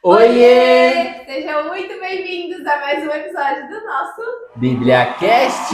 Oiê! Oiê! Sejam muito bem-vindos a mais um episódio do nosso BíbliaCast!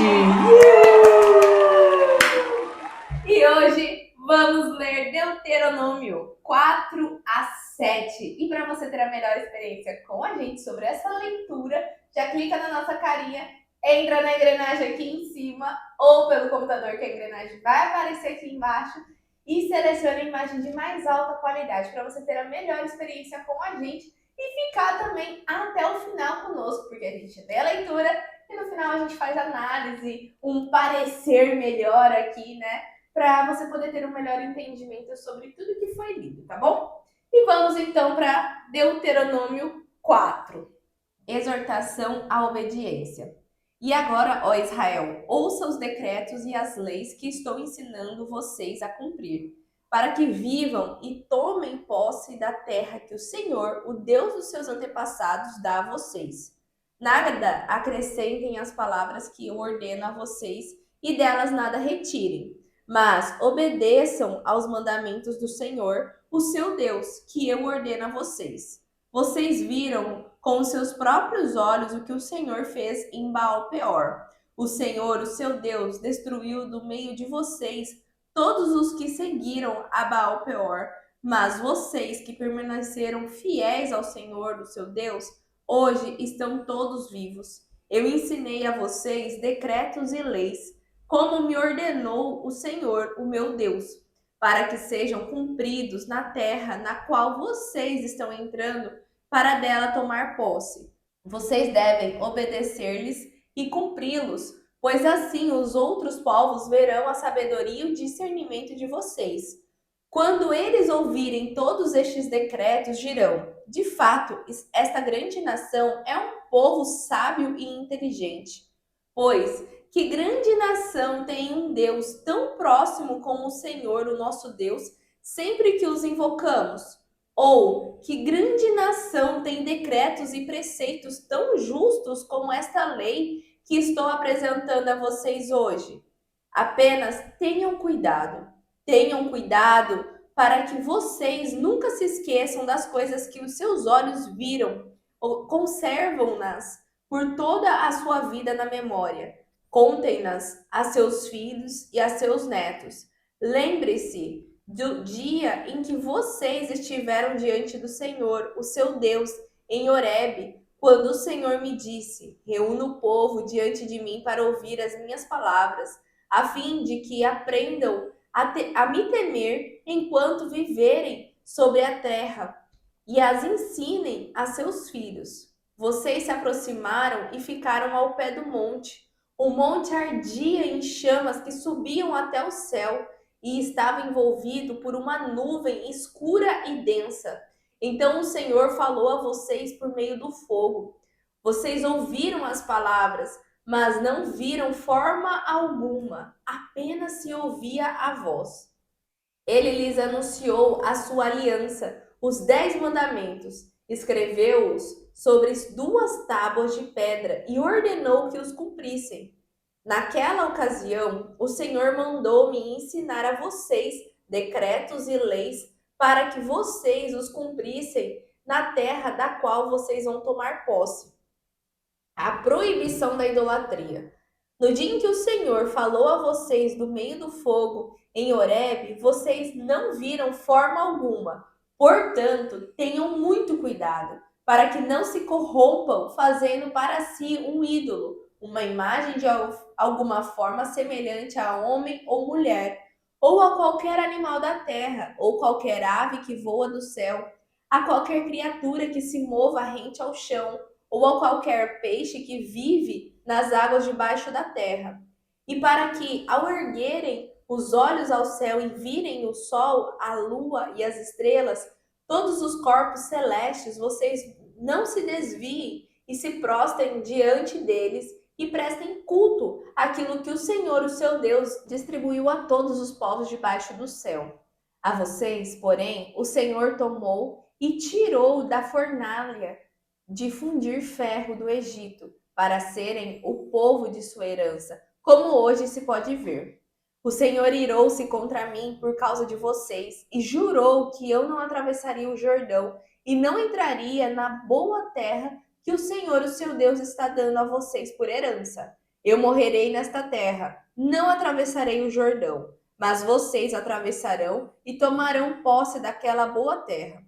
E hoje vamos ler Deuteronômio 4 a 7. E para você ter a melhor experiência com a gente sobre essa leitura, já clica na nossa carinha, entra na engrenagem aqui em cima ou pelo computador que a engrenagem vai aparecer aqui embaixo e selecione a imagem de mais alta qualidade para você ter a melhor experiência com a gente e ficar também até o final conosco, porque a gente lê a leitura e no final a gente faz análise, um parecer melhor aqui, né? Para você poder ter um melhor entendimento sobre tudo que foi lido, tá bom? E vamos então para Deuteronômio 4. Exortação à obediência. E agora, ó Israel, ouça os decretos e as leis que estou ensinando vocês a cumprir, para que vivam e tomem posse da terra que o Senhor, o Deus dos seus antepassados, dá a vocês. Nada acrescentem às palavras que eu ordeno a vocês e delas nada retirem, mas obedeçam aos mandamentos do Senhor, o seu Deus, que eu ordeno a vocês. Vocês viram com os seus próprios olhos o que o Senhor fez em Baal-peor. O Senhor, o seu Deus, destruiu do meio de vocês todos os que seguiram a Baal-peor, mas vocês que permaneceram fiéis ao Senhor, o seu Deus, hoje estão todos vivos. Eu ensinei a vocês decretos e leis, como me ordenou o Senhor, o meu Deus, para que sejam cumpridos na terra na qual vocês estão entrando para dela tomar posse. Vocês devem obedecer-lhes e cumpri-los, pois assim os outros povos verão a sabedoria e o discernimento de vocês. Quando eles ouvirem todos estes decretos, dirão: de fato, esta grande nação é um povo sábio e inteligente. Pois que grande nação tem um Deus tão próximo como o Senhor, o nosso Deus, sempre que os invocamos? Ou que grande nação tem decretos e preceitos tão justos como esta lei que estou apresentando a vocês hoje? Apenas tenham cuidado para que vocês nunca se esqueçam das coisas que os seus olhos viram, ou conservam-nas por toda a sua vida na memória. Contem-nas a seus filhos e a seus netos. Lembre-se do dia em que vocês estiveram diante do Senhor, o seu Deus, em Horebe, quando o Senhor me disse: reúna o povo diante de mim para ouvir as minhas palavras, a fim de que aprendam a me temer enquanto viverem sobre a terra, e as ensinem a seus filhos. Vocês se aproximaram e ficaram ao pé do monte. O monte ardia em chamas que subiam até o céu e estava envolvido por uma nuvem escura e densa. Então o Senhor falou a vocês por meio do fogo. Vocês ouviram as palavras, mas não viram forma alguma, apenas se ouvia a voz. Ele lhes anunciou a sua aliança, os 10 mandamentos, escreveu-os sobre 2 tábuas de pedra e ordenou que os cumprissem. Naquela ocasião, o Senhor mandou-me ensinar a vocês decretos e leis para que vocês os cumprissem na terra da qual vocês vão tomar posse. A proibição da idolatria. No dia em que o Senhor falou a vocês do meio do fogo em Horebe, vocês não viram forma alguma. Portanto, tenham muito cuidado para que não se corrompam fazendo para si um ídolo, uma imagem de alguma forma semelhante a homem ou mulher, ou a qualquer animal da terra, ou qualquer ave que voa do céu, a qualquer criatura que se mova rente ao chão, ou a qualquer peixe que vive nas águas debaixo da terra. E para que, ao erguerem os olhos ao céu e virem o sol, a lua e as estrelas, todos os corpos celestes, vocês não se desviem e se prostrem diante deles e prestem culto àquilo que o Senhor, o seu Deus, distribuiu a todos os povos debaixo do céu. A vocês, porém, o Senhor tomou e tirou da fornalha de fundir ferro do Egito, para serem o povo de sua herança, como hoje se pode ver. O Senhor irou-se contra mim por causa de vocês e jurou que eu não atravessaria o Jordão e não entraria na boa terra que o Senhor, o seu Deus, está dando a vocês por herança. Eu morrerei nesta terra, não atravessarei o Jordão, mas vocês atravessarão e tomarão posse daquela boa terra.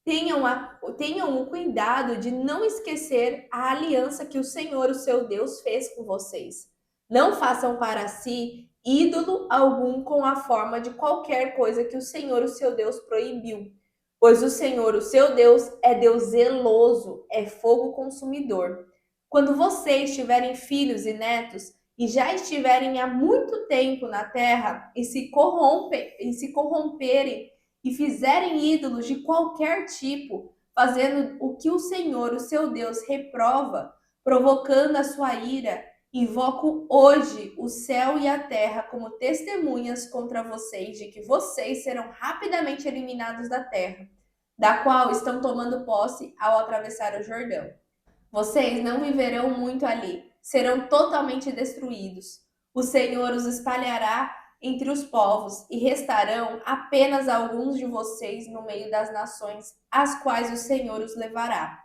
Tenham o cuidado de não esquecer a aliança que o Senhor, o seu Deus, fez com vocês. Não façam para si ídolo algum com a forma de qualquer coisa que o Senhor, o seu Deus, proibiu. Pois o Senhor, o seu Deus, é Deus zeloso, é fogo consumidor. Quando vocês tiverem filhos e netos e já estiverem há muito tempo na terra e se corromperem e fizerem ídolos de qualquer tipo, fazendo o que o Senhor, o seu Deus, reprova, provocando a sua ira, invoco hoje o céu e a terra como testemunhas contra vocês de que vocês serão rapidamente eliminados da terra, da qual estão tomando posse ao atravessar o Jordão. Vocês não viverão muito ali, serão totalmente destruídos. O Senhor os espalhará entre os povos e restarão apenas alguns de vocês no meio das nações, às quais o Senhor os levará.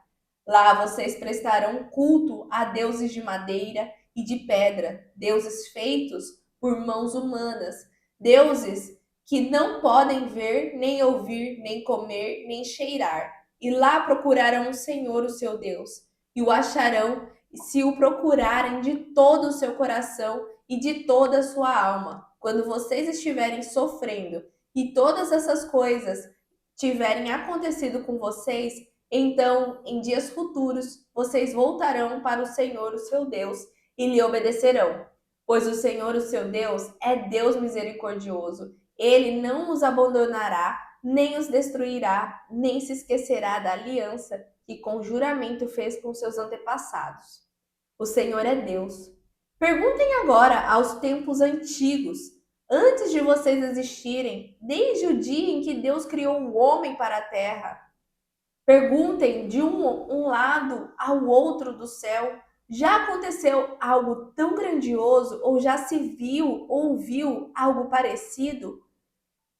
Lá vocês prestarão culto a deuses de madeira e de pedra, deuses feitos por mãos humanas, deuses que não podem ver, nem ouvir, nem comer, nem cheirar. E lá procurarão o Senhor, o seu Deus e o acharão se o procurarem de todo o seu coração e de toda a sua alma. Quando vocês estiverem sofrendo e todas essas coisas tiverem acontecido com vocês, então, em dias futuros, vocês voltarão para o Senhor, o seu Deus, e lhe obedecerão. Pois o Senhor, o seu Deus, é Deus misericordioso. Ele não os abandonará, nem os destruirá, nem se esquecerá da aliança que com juramento fez com seus antepassados. O Senhor é Deus. Perguntem agora aos tempos antigos, antes de vocês existirem, desde o dia em que Deus criou o homem para a terra. Perguntem de um lado ao outro do céu. Já aconteceu algo tão grandioso ou já se viu, ouviu algo parecido?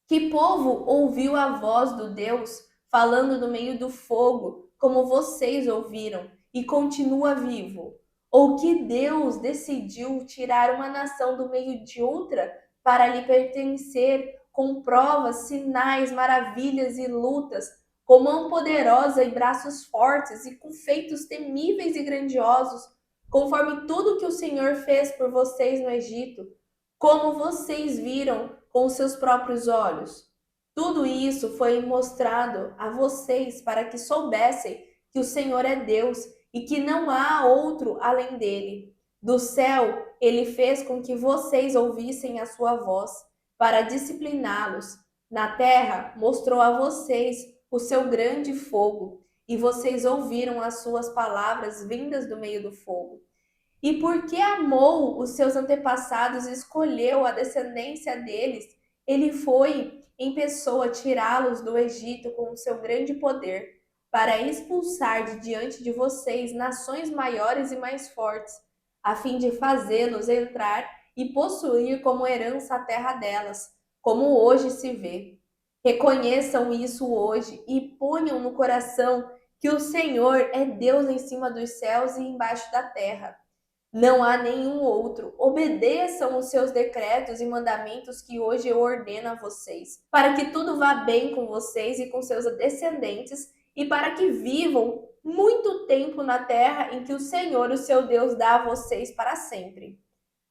Que povo ouviu a voz do Deus falando no meio do fogo, como vocês ouviram, e continua vivo? Ou que Deus decidiu tirar uma nação do meio de outra para lhe pertencer, com provas, sinais, maravilhas e lutas, com mão poderosa e braços fortes e com feitos temíveis e grandiosos, conforme tudo que o Senhor fez por vocês no Egito, como vocês viram com os seus próprios olhos? Tudo isso foi mostrado a vocês para que soubessem que o Senhor é Deus e que não há outro além dele. Do céu, ele fez com que vocês ouvissem a sua voz para discipliná-los. Na terra, mostrou a vocês o seu grande fogo e vocês ouviram as suas palavras vindas do meio do fogo. E porque amou os seus antepassados e escolheu a descendência deles, ele foi em pessoa tirá-los do Egito com o seu grande poder, para expulsar de diante de vocês nações maiores e mais fortes, a fim de fazê-los entrar e possuir como herança a terra delas, como hoje se vê. Reconheçam isso hoje e ponham no coração que o Senhor é Deus em cima dos céus e embaixo da terra. Não há nenhum outro. Obedeçam os seus decretos e mandamentos que hoje eu ordeno a vocês, para que tudo vá bem com vocês e com seus descendentes, e para que vivam muito tempo na terra em que o Senhor, o seu Deus, dá a vocês para sempre.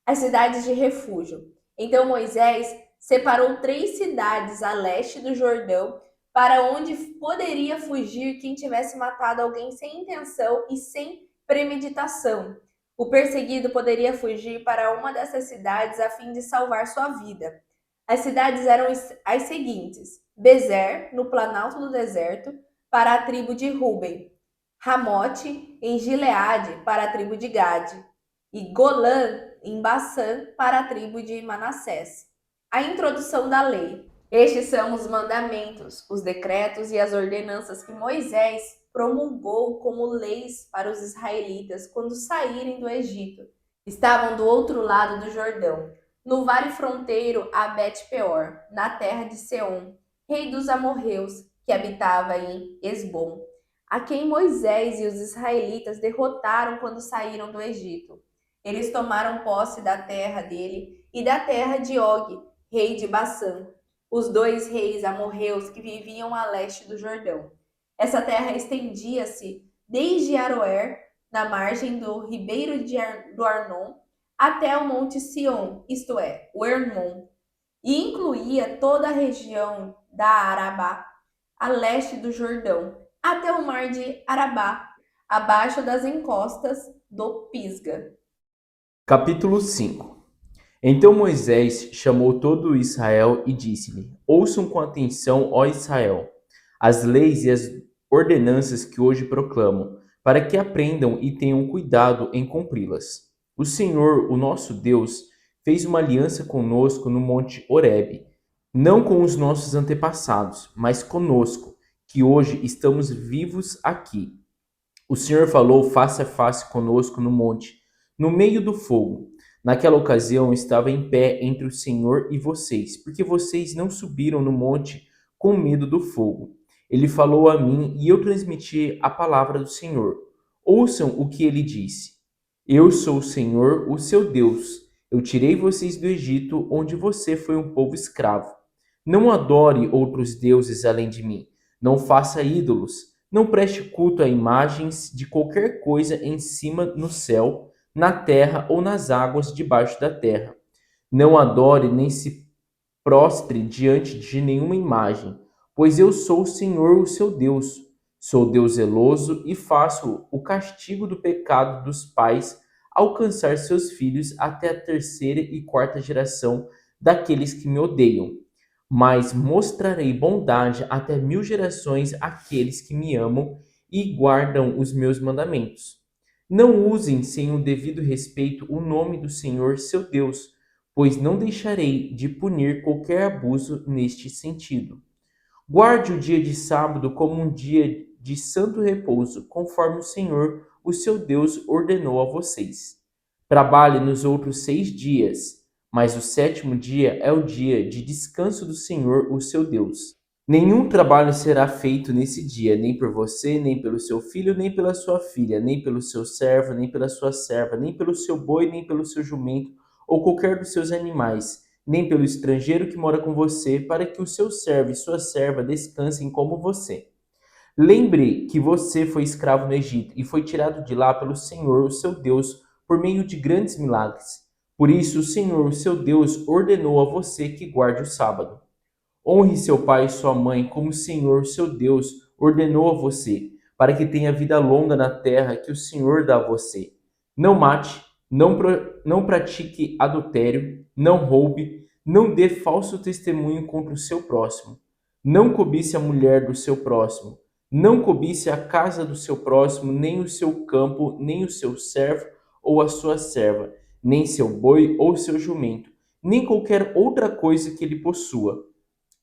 As cidades de refúgio. Então Moisés separou 3 cidades a leste do Jordão, para onde poderia fugir quem tivesse matado alguém sem intenção e sem premeditação. O perseguido poderia fugir para uma dessas cidades a fim de salvar sua vida. As cidades eram as seguintes: Bezer, no planalto do deserto, para a tribo de Ruben; Ramote, em Gileade, para a tribo de Gade; e Golã, em Bassã, para a tribo de Manassés. A introdução da lei. Estes são os mandamentos, os decretos e as ordenanças que Moisés promulgou como leis para os israelitas quando saírem do Egito. Estavam do outro lado do Jordão, no vale fronteiro a Bet-peor, na terra de Seom, rei dos amorreus, que habitava em Esbom, a quem Moisés e os israelitas derrotaram quando saíram do Egito. Eles tomaram posse da terra dele e da terra de Og, rei de Bassã, os dois reis amorreus que viviam a leste do Jordão. Essa terra estendia-se desde Aroer, na margem do ribeiro do Arnon, até o Monte Sion, isto é, o Hermon, e incluía toda a região da Arabá, a leste do Jordão, até o mar de Arabá, abaixo das encostas do Pisga. Capítulo 5. Então Moisés chamou todo Israel e disse-lhe: Ouçam com atenção, ó Israel, as leis e as ordenanças que hoje proclamo, para que aprendam e tenham cuidado em cumpri-las. O Senhor, o nosso Deus, fez uma aliança conosco no monte Horebe, não com os nossos antepassados, mas conosco, que hoje estamos vivos aqui. O Senhor falou face a face conosco no monte, no meio do fogo. Naquela ocasião estava em pé entre o Senhor e vocês, porque vocês não subiram no monte com medo do fogo. Ele falou a mim e eu transmiti a palavra do Senhor. Ouçam o que ele disse. Eu sou o Senhor, o seu Deus. Eu tirei vocês do Egito, onde você foi um povo escravo. Não adore outros deuses além de mim. Não faça ídolos. Não preste culto a imagens de qualquer coisa em cima no céu, na terra ou nas águas debaixo da terra. Não adore nem se prostre diante de nenhuma imagem, pois eu sou o Senhor, o seu Deus. Sou Deus zeloso e faço o castigo do pecado dos pais alcançar seus filhos até a terceira e quarta geração daqueles que me odeiam, mas mostrarei bondade até 1000 gerações àqueles que me amam e guardam os meus mandamentos. Não usem sem o devido respeito o nome do Senhor seu Deus, pois não deixarei de punir qualquer abuso neste sentido. Guarde o dia de sábado como um dia de santo repouso, conforme o Senhor, o seu Deus, ordenou a vocês. Trabalhe nos outros 6 dias, mas o sétimo dia é o dia de descanso do Senhor, o seu Deus. Nenhum trabalho será feito nesse dia, nem por você, nem pelo seu filho, nem pela sua filha, nem pelo seu servo, nem pela sua serva, nem pelo seu boi, nem pelo seu jumento, ou qualquer dos seus animais, nem pelo estrangeiro que mora com você, para que o seu servo e sua serva descansem como você. Lembre que você foi escravo no Egito e foi tirado de lá pelo Senhor, o seu Deus, por meio de grandes milagres. Por isso, o Senhor, o seu Deus, ordenou a você que guarde o sábado. Honre seu pai e sua mãe, como o Senhor, seu Deus, ordenou a você, para que tenha vida longa na terra que o Senhor dá a você. Não mate, não pratique adultério, não roube, não dê falso testemunho contra o seu próximo. Não cobice a mulher do seu próximo. Não cobice a casa do seu próximo, nem o seu campo, nem o seu servo ou a sua serva, nem seu boi ou seu jumento, nem qualquer outra coisa que ele possua.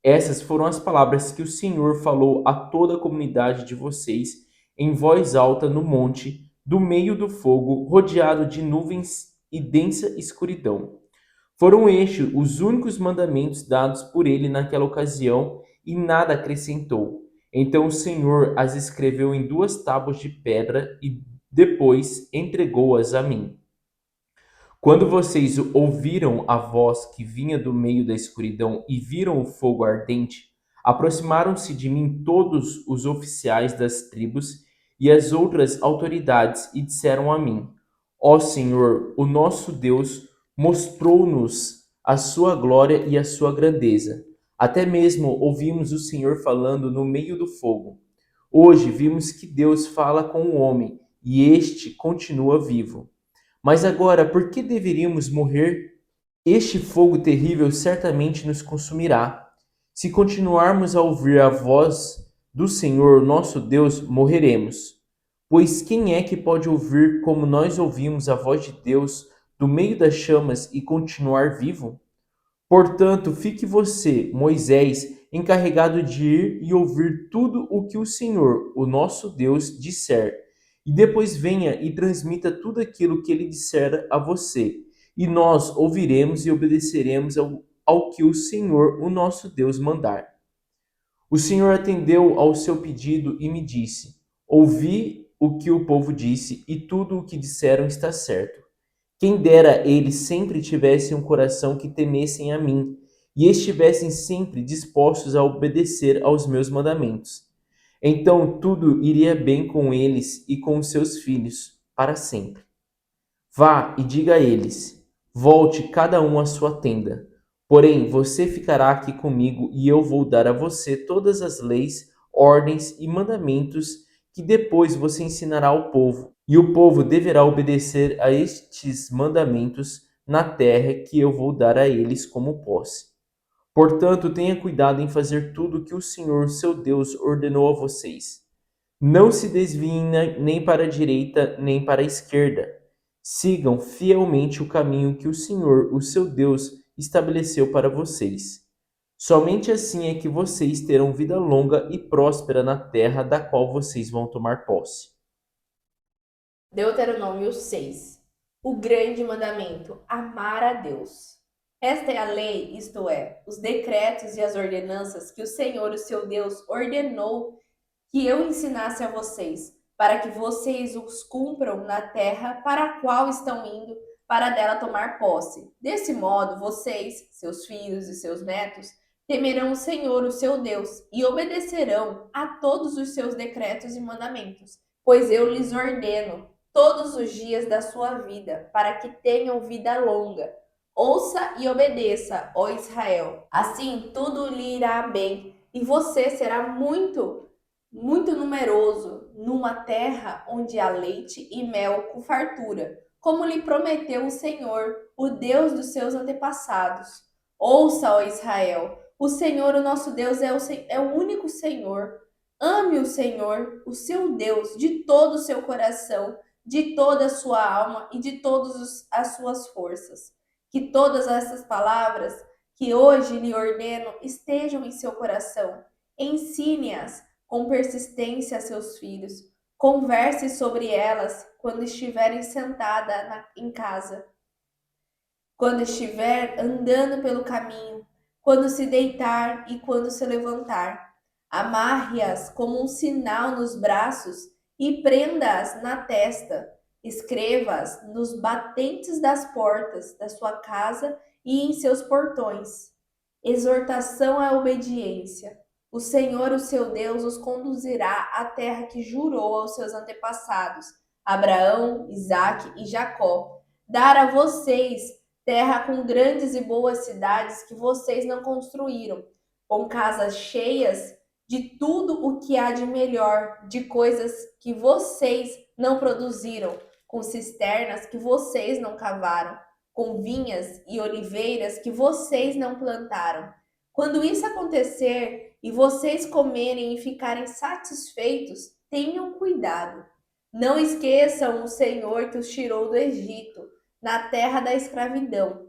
Essas foram as palavras que o Senhor falou a toda a comunidade de vocês em voz alta no monte, do meio do fogo, rodeado de nuvens e densa escuridão. Foram estes os únicos mandamentos dados por ele naquela ocasião e nada acrescentou. Então o Senhor as escreveu em 2 tábuas de pedra e depois entregou-as a mim. Quando vocês ouviram a voz que vinha do meio da escuridão e viram o fogo ardente, aproximaram-se de mim todos os oficiais das tribos e as outras autoridades e disseram a mim: Ó Senhor, o nosso Deus mostrou-nos a sua glória e a sua grandeza. Até mesmo ouvimos o Senhor falando no meio do fogo. Hoje vimos que Deus fala com o homem e este continua vivo. Mas agora, por que deveríamos morrer? Este fogo terrível certamente nos consumirá. Se continuarmos a ouvir a voz do Senhor, nosso Deus, morreremos. Pois quem é que pode ouvir como nós ouvimos a voz de Deus do meio das chamas e continuar vivo? Portanto, fique você, Moisés, encarregado de ir e ouvir tudo o que o Senhor, o nosso Deus, disser, e depois venha e transmita tudo aquilo que ele disser a você. e nós ouviremos e obedeceremos ao que o Senhor, o nosso Deus, mandar. O Senhor atendeu ao seu pedido e me disse: Ouvi o que o povo disse, e tudo o que disseram está certo. Quem dera eles sempre tivessem um coração que temessem a mim, e estivessem sempre dispostos a obedecer aos meus mandamentos. Então tudo iria bem com eles e com os seus filhos, para sempre. Vá e diga a eles: Volte cada um à sua tenda. Porém, você ficará aqui comigo e eu vou dar a você todas as leis, ordens e mandamentos que depois você ensinará ao povo. E o povo deverá obedecer a estes mandamentos na terra que eu vou dar a eles como posse. Portanto, tenha cuidado em fazer tudo o que o Senhor, seu Deus, ordenou a vocês. Não se desviem nem para a direita nem para a esquerda. Sigam fielmente o caminho que o Senhor, o seu Deus, estabeleceu para vocês. Somente assim é que vocês terão vida longa e próspera na terra da qual vocês vão tomar posse. Deuteronômio 6. O grande mandamento: amar a Deus. Esta é a lei, isto é, os decretos e as ordenanças que o Senhor, o seu Deus, ordenou que eu ensinasse a vocês, para que vocês os cumpram na terra para a qual estão indo, para dela tomar posse. Desse modo, vocês, seus filhos e seus netos, temerão o Senhor, o seu Deus, e obedecerão a todos os seus decretos e mandamentos, pois eu lhes ordeno todos os dias da sua vida, para que tenham vida longa. Ouça e obedeça, ó Israel. Assim tudo lhe irá bem, e você será muito numeroso, numa terra onde há leite e mel com fartura, como lhe prometeu o Senhor, o Deus dos seus antepassados. Ouça, ó Israel, o Senhor, o nosso Deus, é o único Senhor. Ame o Senhor, o seu Deus, de todo o seu coração, de toda a sua alma e de todas as suas forças. Que todas essas palavras que hoje lhe ordeno estejam em seu coração. Ensine-as com persistência a seus filhos. Converse sobre elas quando estiverem sentada em casa, quando estiver andando pelo caminho, quando se deitar e quando se levantar. Amarre-as como um sinal nos braços e prenda-as na testa. Escreva-as nos batentes das portas da sua casa e em seus portões. Exortação à obediência. O Senhor, o seu Deus, os conduzirá à terra que jurou aos seus antepassados, Abraão, Isaque e Jacó, dar a vocês terra com grandes e boas cidades que vocês não construíram, com casas cheias de tudo o que há de melhor, de coisas que vocês não produziram, com cisternas que vocês não cavaram, com vinhas e oliveiras que vocês não plantaram. Quando isso acontecer e vocês comerem e ficarem satisfeitos, tenham cuidado. Não esqueçam o Senhor que os tirou do Egito, na terra da escravidão.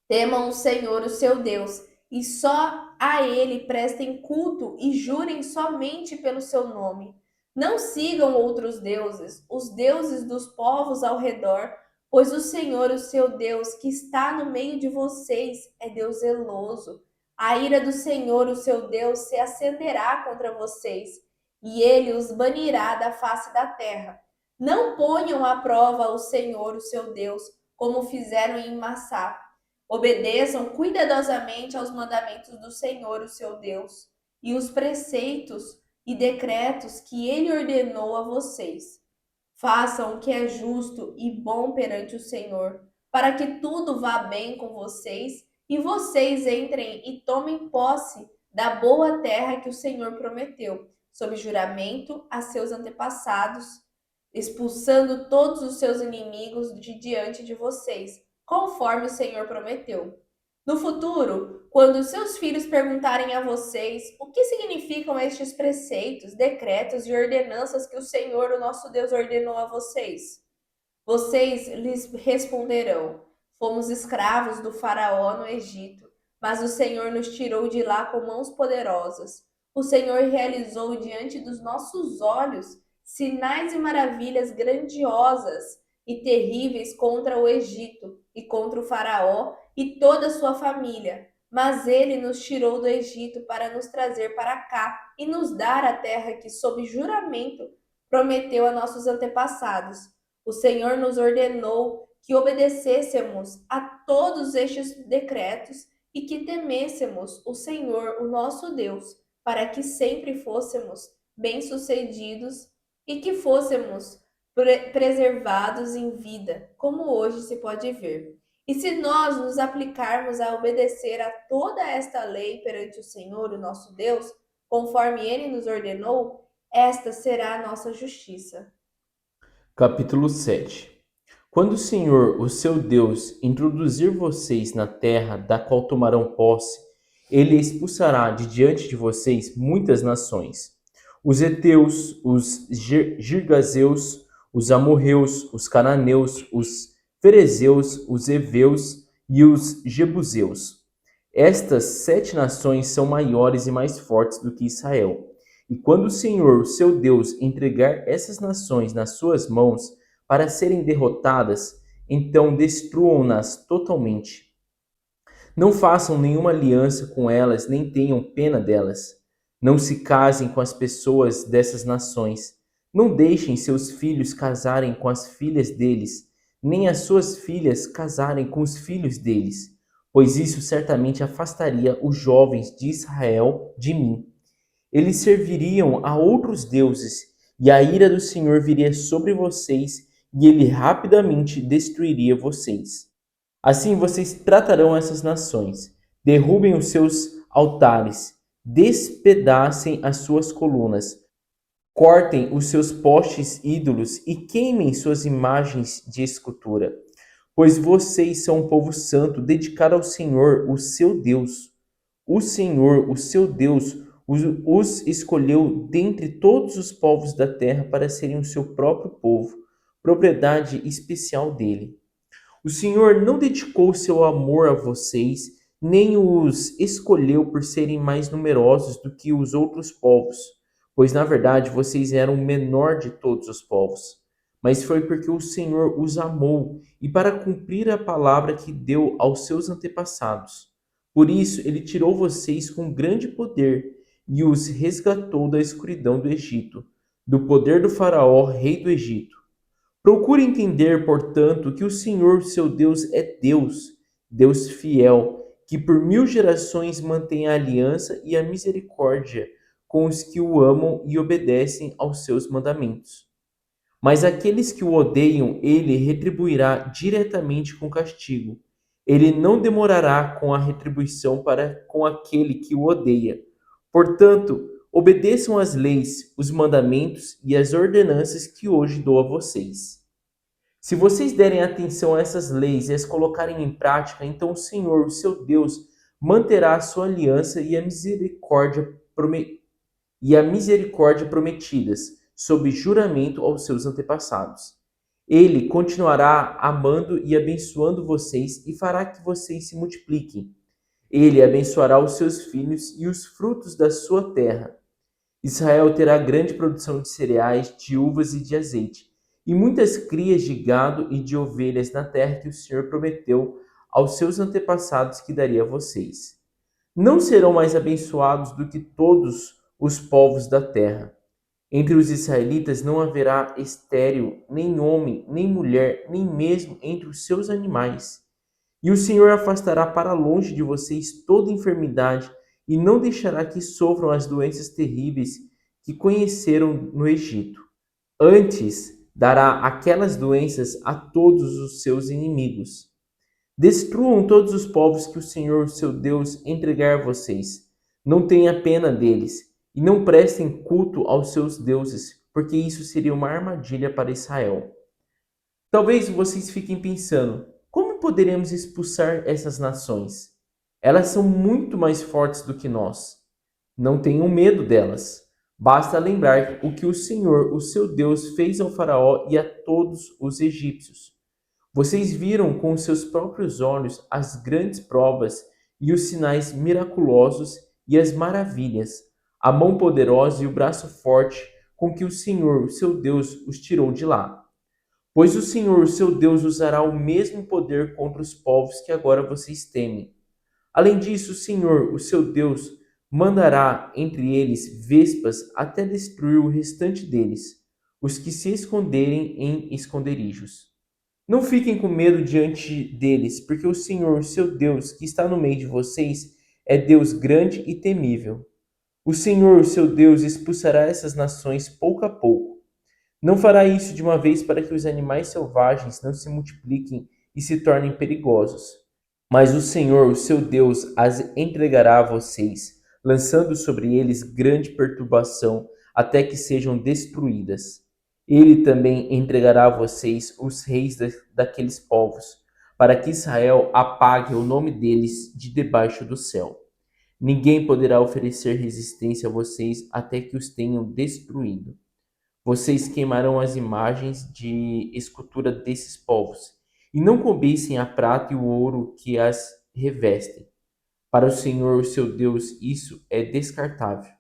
Temam o Senhor, o seu Deus, e só a ele prestem culto e jurem somente pelo seu nome. Não sigam outros deuses, os deuses dos povos ao redor, pois o Senhor, o seu Deus, que está no meio de vocês, é Deus zeloso. A ira do Senhor, o seu Deus, se acenderá contra vocês, e ele os banirá da face da terra. Não ponham à prova o Senhor, o seu Deus, como fizeram em Massá. Obedeçam cuidadosamente aos mandamentos do Senhor, o seu Deus, e os preceitos e decretos que ele ordenou a vocês. Façam o que é justo e bom perante o Senhor, para que tudo vá bem com vocês e vocês entrem e tomem posse da boa terra que o Senhor prometeu, sob juramento a seus antepassados, expulsando todos os seus inimigos de diante de vocês, conforme o Senhor prometeu. No futuro, quando seus filhos perguntarem a vocês o que significam estes preceitos, decretos e ordenanças que o Senhor, o nosso Deus, ordenou a vocês, vocês lhes responderão: fomos escravos do Faraó no Egito, mas o Senhor nos tirou de lá com mãos poderosas. O Senhor realizou diante dos nossos olhos sinais e maravilhas grandiosas e terríveis contra o Egito, e contra o Faraó e toda a sua família. Mas ele nos tirou do Egito para nos trazer para cá e nos dar a terra que, sob juramento, prometeu a nossos antepassados. O Senhor nos ordenou que obedecêssemos a todos estes decretos e que temêssemos o Senhor, o nosso Deus, para que sempre fôssemos bem-sucedidos e que fôssemos preservados em vida, como hoje se pode ver. E se nós nos aplicarmos a obedecer a toda esta lei perante o Senhor, o nosso Deus, conforme ele nos ordenou, esta será a nossa justiça. Capítulo 7. Quando o Senhor, o seu Deus, introduzir vocês na terra da qual tomarão posse, ele expulsará de diante de vocês muitas nações: os heteus, os girgazeus, os amorreus, os cananeus, os ferezeus, os heveus e os jebuseus. Estas 7 nações são maiores e mais fortes do que Israel. E quando o Senhor, seu Deus, entregar essas nações nas suas mãos para serem derrotadas, então destruam-nas totalmente. Não façam nenhuma aliança com elas, nem tenham pena delas. Não se casem com as pessoas dessas nações. Não deixem seus filhos casarem com as filhas deles, nem as suas filhas casarem com os filhos deles, pois isso certamente afastaria os jovens de Israel de mim. Eles serviriam a outros deuses, e a ira do Senhor viria sobre vocês, e ele rapidamente destruiria vocês. Assim vocês tratarão essas nações. Derrubem os seus altares, despedacem as suas colunas, cortem os seus postes ídolos e queimem suas imagens de escultura. Pois vocês são um povo santo, dedicado ao Senhor, o seu Deus. O Senhor, o seu Deus, os escolheu dentre todos os povos da terra para serem o seu próprio povo, propriedade especial dele. O Senhor não dedicou seu amor a vocês, nem os escolheu por serem mais numerosos do que os outros povos, pois na verdade vocês eram o menor de todos os povos. Mas foi porque o Senhor os amou e para cumprir a palavra que deu aos seus antepassados. Por isso ele tirou vocês com grande poder e os resgatou da escuridão do Egito, do poder do Faraó, rei do Egito. Procure entender, portanto, que o Senhor, seu Deus, é Deus, Deus fiel, que por 1000 gerações mantém a aliança e a misericórdia com os que o amam e obedecem aos seus mandamentos. Mas aqueles que o odeiam, ele retribuirá diretamente com castigo. Ele não demorará com a retribuição para com aquele que o odeia. Portanto, obedeçam às leis, os mandamentos e as ordenanças que hoje dou a vocês. Se vocês derem atenção a essas leis e as colocarem em prática, então o Senhor, o seu Deus, manterá a sua aliança e a misericórdia prometidas, sob juramento aos seus antepassados. Ele continuará amando e abençoando vocês e fará que vocês se multipliquem. Ele abençoará os seus filhos e os frutos da sua terra. Israel terá grande produção de cereais, de uvas e de azeite, e muitas crias de gado e de ovelhas na terra que o Senhor prometeu aos seus antepassados que daria a vocês. Não serão mais abençoados do que todos os povos da terra. Entre os israelitas não haverá estéril, nem homem, nem mulher, nem mesmo entre os seus animais. E o Senhor afastará para longe de vocês toda enfermidade e não deixará que sofram as doenças terríveis que conheceram no Egito. Antes, dará aquelas doenças a todos os seus inimigos. Destruam todos os povos que o Senhor, seu Deus, entregar a vocês. Não tenha pena deles e não prestem culto aos seus deuses, porque isso seria uma armadilha para Israel. Talvez vocês fiquem pensando, como poderemos expulsar essas nações? Elas são muito mais fortes do que nós. Não tenham medo delas. Basta lembrar o que o Senhor, o seu Deus, fez ao Faraó e a todos os egípcios. Vocês viram com os seus próprios olhos as grandes provas e os sinais miraculosos e as maravilhas, a mão poderosa e o braço forte com que o Senhor, o seu Deus, os tirou de lá. Pois o Senhor, seu Deus, usará o mesmo poder contra os povos que agora vocês temem. Além disso, o Senhor, o seu Deus, mandará entre eles vespas até destruir o restante deles, os que se esconderem em esconderijos. Não fiquem com medo diante deles, porque o Senhor, seu Deus, que está no meio de vocês, é Deus grande e temível. O Senhor, seu Deus, expulsará essas nações pouco a pouco. Não fará isso de uma vez para que os animais selvagens não se multipliquem e se tornem perigosos. Mas o Senhor, o seu Deus, as entregará a vocês, lançando sobre eles grande perturbação, até que sejam destruídas. Ele também entregará a vocês os reis daqueles povos, para que Israel apague o nome deles de debaixo do céu. Ninguém poderá oferecer resistência a vocês até que os tenham destruído. Vocês queimarão as imagens de escultura desses povos, e não cobiçem a prata e o ouro que as revestem. Para o Senhor, seu Deus, isso é descartável.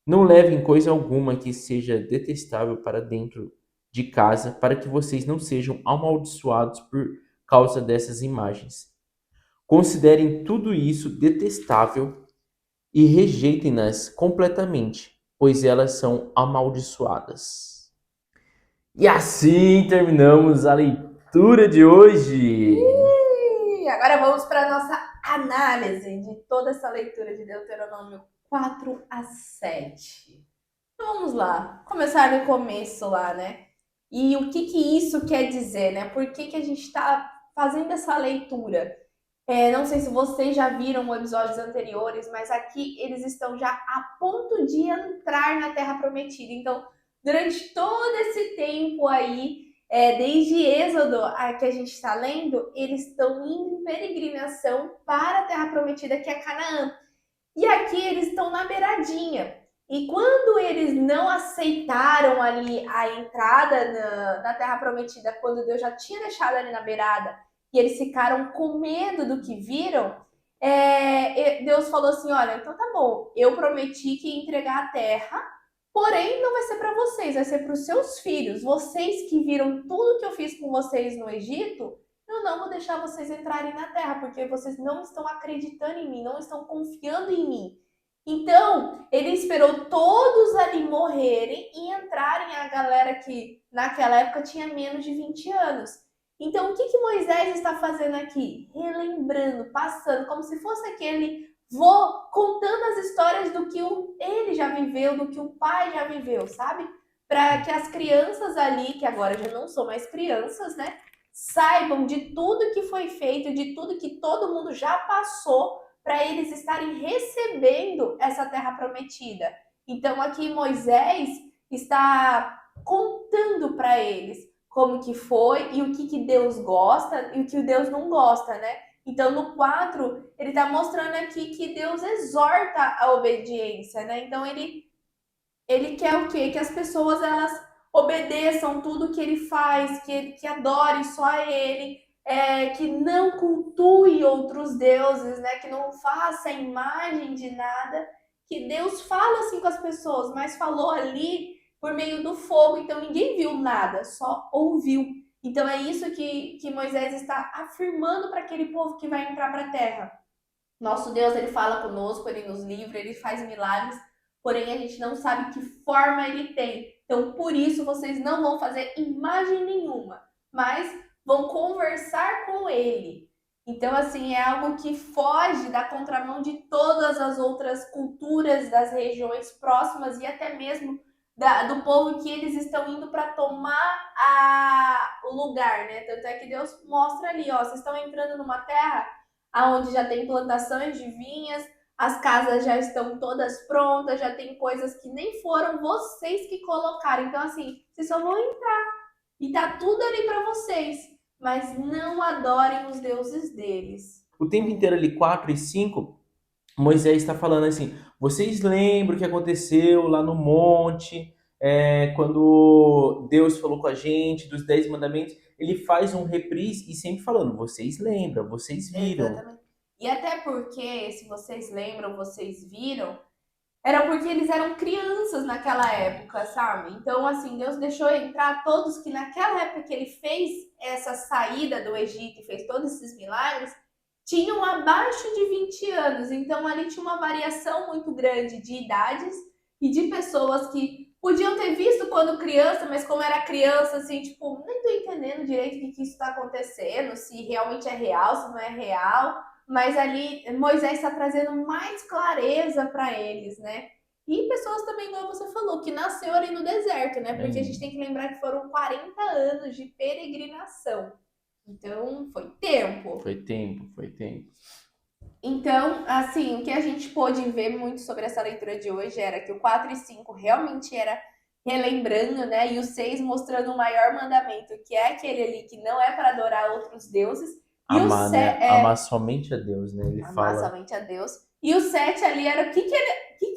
Não levem coisa alguma que seja detestável para dentro de casa, para que vocês não sejam amaldiçoados por causa dessas imagens. Considerem tudo isso detestável e rejeitem-nas completamente, pois elas são amaldiçoadas. E assim terminamos a leitura de hoje. E agora vamos para a nossa análise de toda essa leitura de Deuteronômio 4 a 7. Então vamos lá, começar no começo lá, né? E o que que isso quer dizer, né? Por que que a gente está fazendo essa leitura? Não sei se vocês já viram episódios anteriores, mas aqui eles estão já a ponto de entrar na Terra Prometida. Então, durante todo esse tempo aí, desde Êxodo que a gente está lendo, eles estão indo em peregrinação para a Terra Prometida, que é Canaã. E aqui eles estão na beiradinha. E quando eles não aceitaram ali a entrada na Terra Prometida, quando Deus já tinha deixado ali na beirada, e eles ficaram com medo do que viram, Deus falou assim: olha, então tá bom, eu prometi que ia entregar a terra, porém não vai ser para vocês, vai ser para os seus filhos. Vocês que viram tudo que eu fiz com vocês no Egito, eu não vou deixar vocês entrarem na terra, porque vocês não estão acreditando em mim, não estão confiando em mim. Então, ele esperou todos ali morrerem e entrarem a galera que naquela época tinha menos de 20 anos. Então, o que que Moisés está fazendo aqui? Relembrando, passando, como se fosse aquele vô contando as histórias do que ele já viveu, do que o pai já viveu, sabe? Para que as crianças ali, que agora já não são mais crianças, né? Saibam de tudo que foi feito, de tudo que todo mundo já passou, para eles estarem recebendo essa terra prometida. Então aqui Moisés está contando para eles como que foi e o que, que Deus gosta e o que Deus não gosta, né? Então no 4, ele está mostrando aqui que Deus exorta a obediência, né? Então ele quer o quê? Que as pessoas elas obedeçam tudo que ele faz, que adore só a ele, que não cultue outros deuses, né? Que não faça imagem de nada. Que Deus fala assim com as pessoas, mas falou ali por meio do fogo, então ninguém viu nada, só ouviu. Então é isso que Moisés está afirmando para aquele povo que vai entrar para a terra. Nosso Deus, ele fala conosco, ele nos livra, ele faz milagres, porém a gente não sabe que forma ele tem. Então, por isso, vocês não vão fazer imagem nenhuma, mas vão conversar com ele. Então, assim, é algo que foge da contramão de todas as outras culturas das regiões próximas e até mesmo do povo que eles estão indo para tomar o lugar, né? Tanto é que Deus mostra ali, ó, vocês estão entrando numa terra aonde já tem plantações de vinhas, as casas já estão todas prontas, já tem coisas que nem foram vocês que colocaram. Então, assim, vocês só vão entrar e tá tudo ali para vocês, mas não adorem os deuses deles. O tempo inteiro ali, 4 e 5, Moisés está falando assim: vocês lembram o que aconteceu lá no monte, quando Deus falou com a gente dos 10 mandamentos? Ele faz um reprise e sempre falando: vocês lembram, vocês viram. Exatamente. E até porque, se vocês lembram, vocês viram, era porque eles eram crianças naquela época, sabe? Então, assim, Deus deixou entrar todos que naquela época que ele fez essa saída do Egito e fez todos esses milagres, tinham abaixo de 20 anos. Então, ali tinha uma variação muito grande de idades e de pessoas que podiam ter visto quando criança, mas como era criança, assim, tipo, nem tô entendendo direito o que isso está acontecendo, se realmente é real, se não é real. Mas ali Moisés está trazendo mais clareza para eles, né? E pessoas também, igual você falou, que nasceu ali no deserto, né? Porque a gente tem que lembrar que foram 40 anos de peregrinação. Então, foi tempo. Foi tempo, foi tempo. Então, assim, o que a gente pôde ver muito sobre essa leitura de hoje era que o 4 e 5 realmente era relembrando, né? E o 6 mostrando o maior mandamento, que é aquele ali que não é para adorar outros deuses. E o Amar, 7 né? Amar somente a Deus, né? Ele amar fala, somente a Deus. E o 7 ali era o que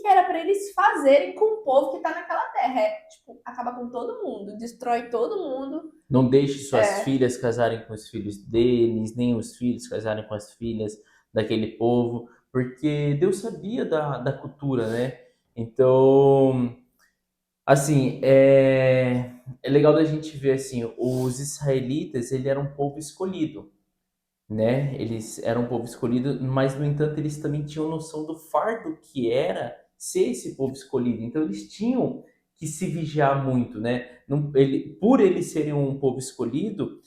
era para eles fazerem com o povo que tá naquela terra. É, tipo, acaba com todo mundo, destrói todo mundo. não deixe suas É, filhas casarem com os filhos deles, nem os filhos casarem com as filhas daquele povo, porque Deus sabia da cultura, né? Então, assim, é legal da gente ver, assim, os israelitas, ele era um povo escolhido, né? Eles eram um povo escolhido, mas no entanto eles também tinham noção do fardo que era ser esse povo escolhido. Então eles tinham que se vigiar muito, né? Por eles serem um povo escolhido,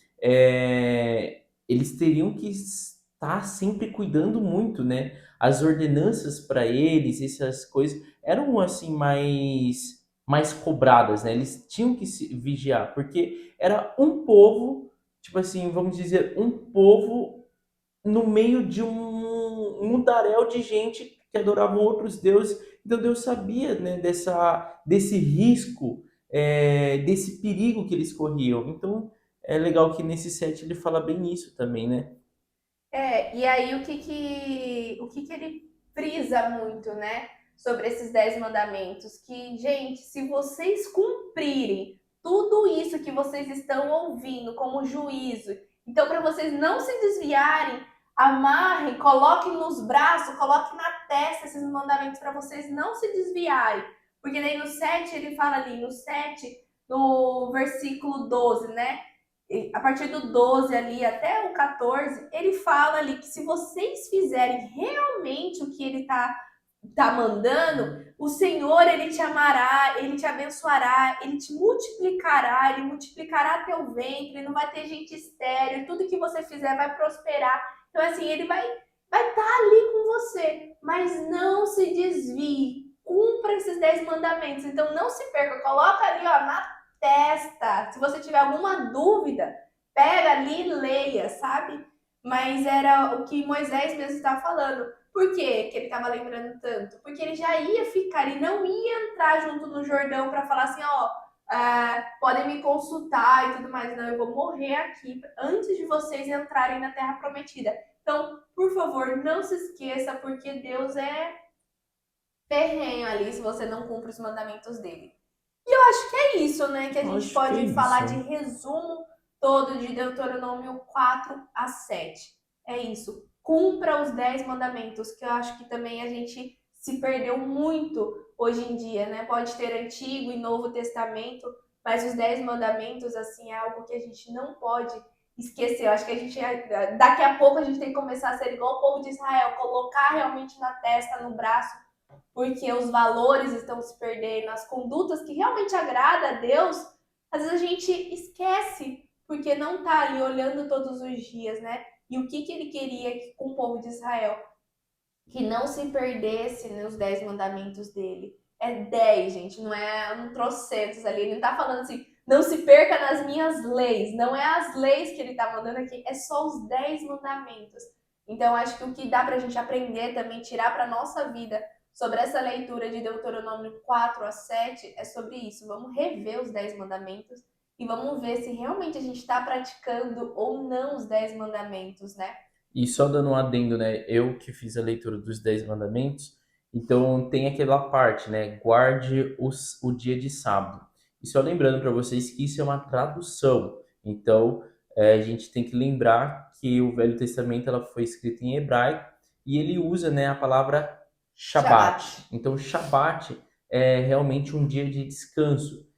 eles teriam que estar sempre cuidando muito, né? As ordenanças para eles, essas coisas eram assim mais cobradas, né? Eles tinham que se vigiar, porque era um povo, tipo assim, vamos dizer, um povo no meio de um mundaréu de gente que adoravam outros deuses. Então Deus sabia, né, desse risco, desse perigo que eles corriam. Então é legal que nesse set ele fala bem isso também, né? e aí o que ele frisa muito, né? Sobre esses 10 mandamentos. Que, gente, se vocês cumprirem tudo isso que vocês estão ouvindo como juízo, então para vocês não se desviarem, amarrem, coloquem nos braços, coloquem na testa esses mandamentos para vocês não se desviarem. Porque daí no 7 ele fala ali, no 7 no versículo 12, né? A partir do 12 ali até o 14, ele fala ali que se vocês fizerem realmente o que ele tá mandando, o Senhor, ele te amará, ele te abençoará, ele multiplicará teu ventre, não vai ter gente estéril, tudo que você fizer vai prosperar. Então, assim, ele vai estar ali com você, mas não se desvie, cumpra esses 10 mandamentos. Então, não se perca, coloca ali, ó, na testa. Se você tiver alguma dúvida, pega ali e leia, sabe? Mas era o que Moisés mesmo estava falando. Por que ele estava lembrando tanto? Porque ele já ia ficar, ele não ia entrar junto no Jordão para falar assim, ó, podem me consultar e tudo mais. Não, eu vou morrer aqui antes de vocês entrarem na Terra Prometida. Então, por favor, não se esqueça, porque Deus é ferrenho ali se você não cumpre os mandamentos dele. E eu acho que é isso, né? Que a Eu gente acho que é pode falar de isso. resumo todo de Deuteronômio 4 a 7. É isso. Cumpra os 10 mandamentos, que eu acho que também a gente se perdeu muito hoje em dia, né? Pode ter Antigo e Novo Testamento, mas os 10 mandamentos, assim, é algo que a gente não pode esquecer. Eu acho que a gente, daqui a pouco, a gente tem que começar a ser igual o povo de Israel, colocar realmente na testa, no braço, porque os valores estão se perdendo, as condutas que realmente agradam a Deus, às vezes a gente esquece, porque não está ali olhando todos os dias, né? E o que ele queria com o povo de Israel? Que não se perdesse nos 10 mandamentos dele. É 10, gente, não é um trocentos ali. Ele não está falando assim, não se perca nas minhas leis. Não é as leis que ele está mandando aqui, é só os 10 mandamentos. Então, acho que o que dá para a gente aprender também, tirar para nossa vida sobre essa leitura de Deuteronômio 4 a 7 é sobre isso. Vamos rever os 10 mandamentos e vamos ver se realmente a gente está praticando ou não os 10 mandamentos, né? E só dando um adendo, né? Eu que fiz a leitura dos 10 mandamentos, então tem aquela parte, né? Guarde o dia de sábado. E só lembrando para vocês que isso é uma tradução. Então, a gente tem que lembrar que o Velho Testamento ela foi escrito em hebraico e ele usa, né, a palavra Shabat. Então, Shabat é realmente um dia de descanso.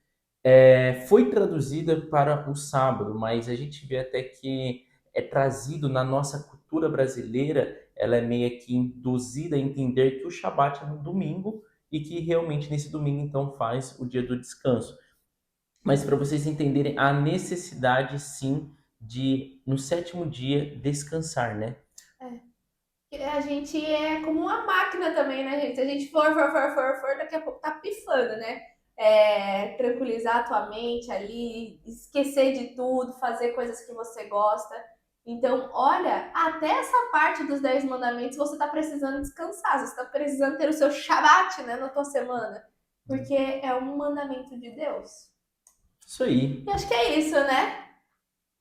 Foi traduzida para o sábado, mas a gente vê até que é trazido na nossa cultura brasileira, ela é meio que induzida a entender que o Shabat é no domingo e que realmente nesse domingo então faz o dia do descanso. Mas para vocês entenderem a necessidade sim de no sétimo dia descansar, né? A gente é como uma máquina também, né, gente? Se a gente for, daqui a pouco tá pifando, né? Tranquilizar a tua mente ali, esquecer de tudo, fazer coisas que você gosta. Então, olha, até essa parte dos 10 mandamentos você tá precisando descansar, você tá precisando ter o seu Shabat, né, na tua semana. Porque é um mandamento de Deus. Isso aí. E acho que é isso, né?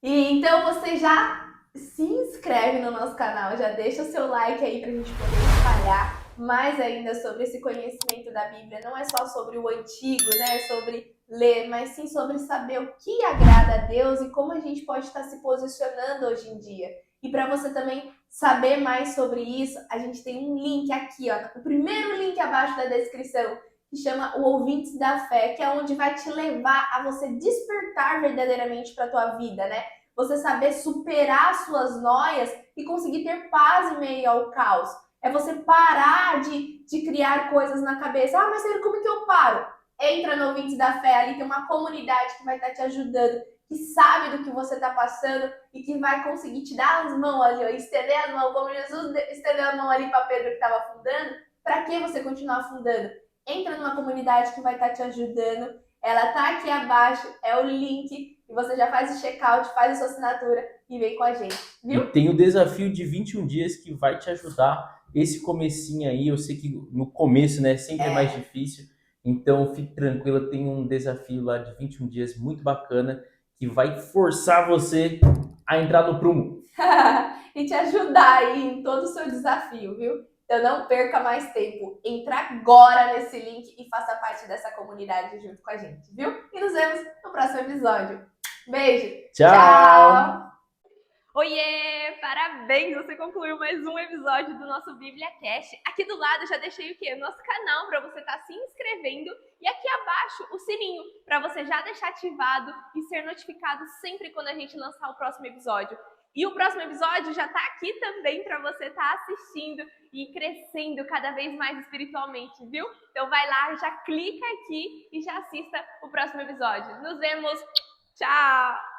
E então você já se inscreve no nosso canal, já deixa o seu like aí pra gente poder espalhar mais ainda sobre esse conhecimento da Bíblia. Não é só sobre o antigo, né? Sobre ler, mas sim sobre saber o que agrada a Deus e como a gente pode estar se posicionando hoje em dia. E para você também saber mais sobre isso, a gente tem um link aqui, ó, o primeiro link abaixo da descrição, que chama o Ouvintes da Fé, que é onde vai te levar a você despertar verdadeiramente para a tua vida, né? Você saber superar suas noias e conseguir ter paz em meio ao caos. É você parar de criar coisas na cabeça. Ah, mas como que eu paro? Entra no Ouvintes da Fé, ali tem uma comunidade que vai estar te ajudando, que sabe do que você está passando e que vai conseguir te dar as mãos ali, ó, estender as mãos, como Jesus estendeu a mão ali para Pedro que estava afundando. Para que você continuar afundando? Entra numa comunidade que vai estar te ajudando. Ela tá aqui abaixo, é o link, e você já faz o check-out, faz a sua assinatura e vem com a gente, E viu? tem o desafio de 21 dias que vai te ajudar. Esse comecinho aí, eu sei que no começo, né, sempre é mais difícil. Então, fique tranquila, tem um desafio lá de 21 dias muito bacana que vai forçar você a entrar no prumo. E te ajudar aí em todo o seu desafio, viu? Então não perca mais tempo. Entra agora nesse link e faça parte dessa comunidade junto com a gente, viu? E nos vemos no próximo episódio. Beijo! Tchau! Tchau! Oiê! Parabéns! Você concluiu mais um episódio do nosso Bíblia Cast. Aqui do lado eu já deixei o quê? O nosso canal para você estar se inscrevendo e aqui abaixo o sininho para você já deixar ativado e ser notificado sempre quando a gente lançar o próximo episódio. E o próximo episódio já está aqui também para você estar assistindo e crescendo cada vez mais espiritualmente, viu? Então vai lá, já clica aqui e já assista o próximo episódio. Nos vemos! Tchau!